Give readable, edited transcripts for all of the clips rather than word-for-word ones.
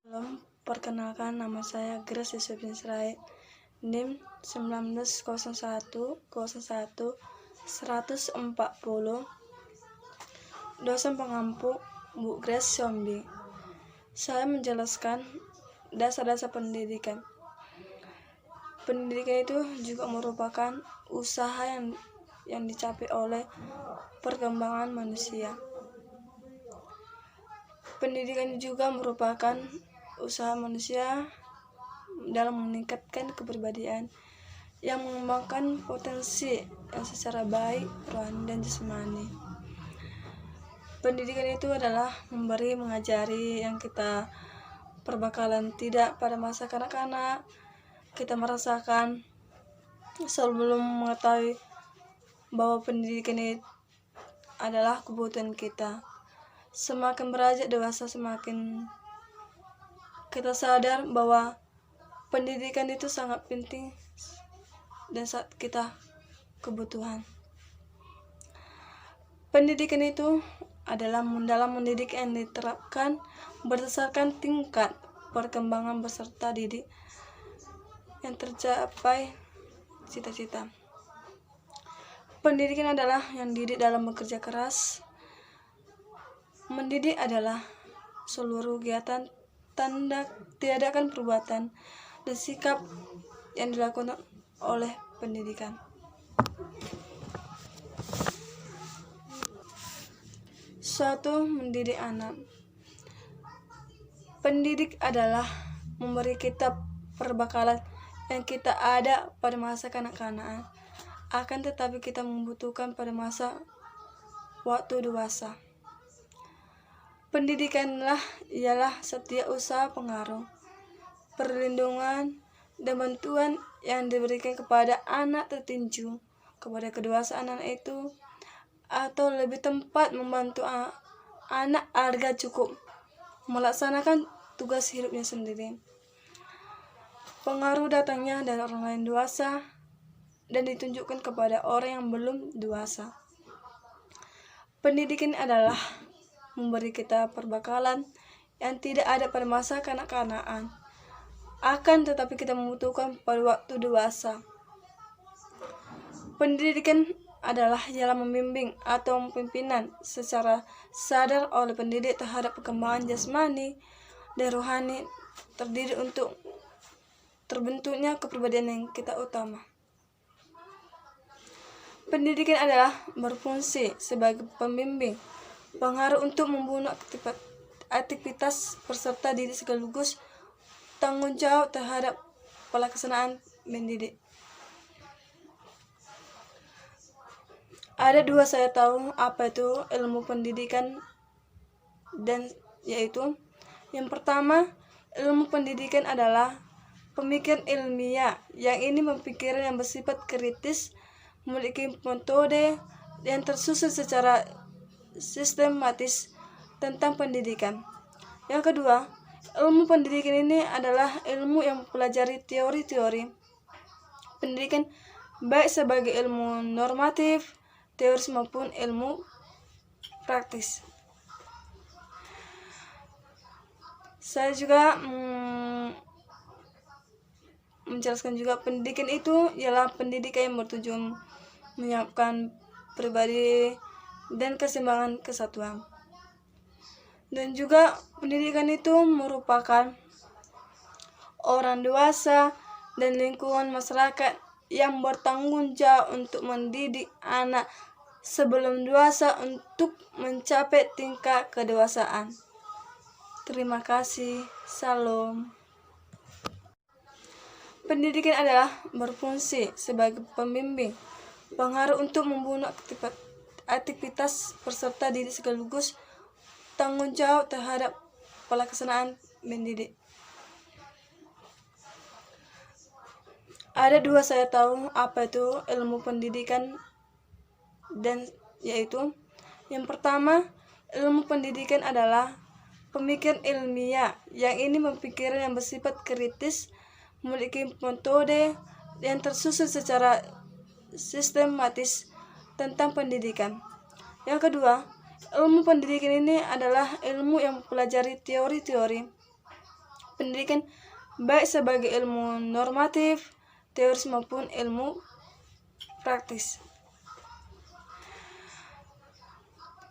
Halo, perkenalkan nama saya Grace Yusufin Sirait, NIM 190101 140, dosen pengampu Bu Grace Sombi. Saya menjelaskan dasar-dasar pendidikan. Pendidikan itu juga merupakan usaha yang dicapai oleh perkembangan manusia. Pendidikan juga merupakan usaha manusia dalam meningkatkan kepribadian yang mengembangkan potensi yang secara baik, rohani, dan jasmani. Pendidikan itu adalah mengajari yang kita perbakalan tidak pada masa kanak-kanak. Kita merasakan sebelum mengetahui bahwa pendidikan itu adalah kebutuhan kita. Semakin beranjak dewasa, semakin kita sadar bahwa pendidikan itu sangat penting dan saat kita kebutuhan. Pendidikan itu adalah dalam mendidik yang diterapkan berdasarkan tingkat perkembangan peserta didik yang tercapai cita-cita. Pendidikan adalah yang didik dalam bekerja keras. Mendidik adalah seluruh kegiatan, tanda tiadakan perbuatan dan sikap yang dilakukan oleh pendidikan. Suatu mendidik anak. Pendidik adalah memberi kita perbekalan yang kita ada pada masa kanak-kanakan, akan tetapi kita membutuhkan pada masa waktu dewasa. Pendidikanlah ialah setiap usaha pengaruh, perlindungan, dan bantuan yang diberikan kepada anak tertinju, kepada kedewasaan anak itu, atau lebih tepat membantu anak agar cukup melaksanakan tugas hidupnya sendiri. Pengaruh datangnya dari orang lain dewasa dan ditunjukkan kepada orang yang belum dewasa. Pendidikan adalah memberi kita perbekalan yang tidak ada pada masa kanak-kanakan, akan tetapi kita membutuhkan pada waktu dewasa. Pendidikan adalah jalan membimbing atau pimpinan secara sadar oleh pendidik terhadap perkembangan jasmani dan rohani terdidik untuk terbentuknya kepribadian yang kita utama. Pendidikan adalah berfungsi sebagai pembimbing, pengaruh untuk membunuh aktivitas peserta didik sekaligus tanggung jawab terhadap pelaksanaan mendidik. Ada dua saya tahu apa itu ilmu pendidikan, dan yaitu yang pertama, ilmu pendidikan adalah pemikiran ilmiah yang ini berpikiran yang bersifat kritis, memiliki metode yang tersusun secara sistematis tentang pendidikan. Yang kedua, ilmu pendidikan ini adalah ilmu yang mempelajari teori-teori pendidikan, baik sebagai ilmu normatif, teoris maupun ilmu praktis. Saya juga menjelaskan juga pendidikan itu ialah pendidikan yang bertujuan menyiapkan pribadi dan keseimbangan kesatuan. Dan juga pendidikan itu merupakan orang dewasa dan lingkungan masyarakat yang bertanggung jawab untuk mendidik anak sebelum dewasa untuk mencapai tingkat kedewasaan. Terima kasih. Salam. Pendidikan adalah berfungsi sebagai pembimbing, pengaruh untuk membunuh aktivitas peserta didik sekaligus tanggung jawab terhadap pelaksanaan mendidik. Ada dua saya tahu apa itu ilmu pendidikan, dan yaitu yang pertama, ilmu pendidikan adalah pemikiran ilmiah yang ini berpikiran yang bersifat kritis, memiliki metode yang tersusun secara sistematis tentang pendidikan. Yang kedua, ilmu pendidikan ini adalah ilmu yang mempelajari teori-teori pendidikan baik sebagai ilmu normatif, teoris maupun ilmu praktis.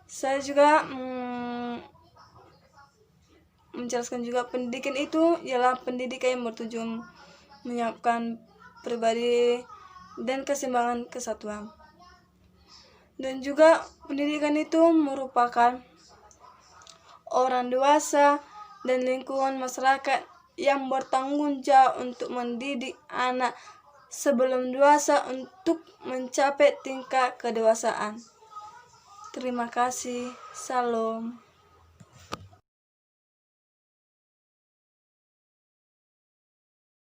Saya juga menjelaskan juga pendidikan itu ialah pendidikan yang bertujuan menyiapkan pribadi dan keseimbangan kesatuan. Dan juga pendidikan itu merupakan orang dewasa dan lingkungan masyarakat yang bertanggung jawab untuk mendidik anak sebelum dewasa untuk mencapai tingkat kedewasaan. Terima kasih. Salam.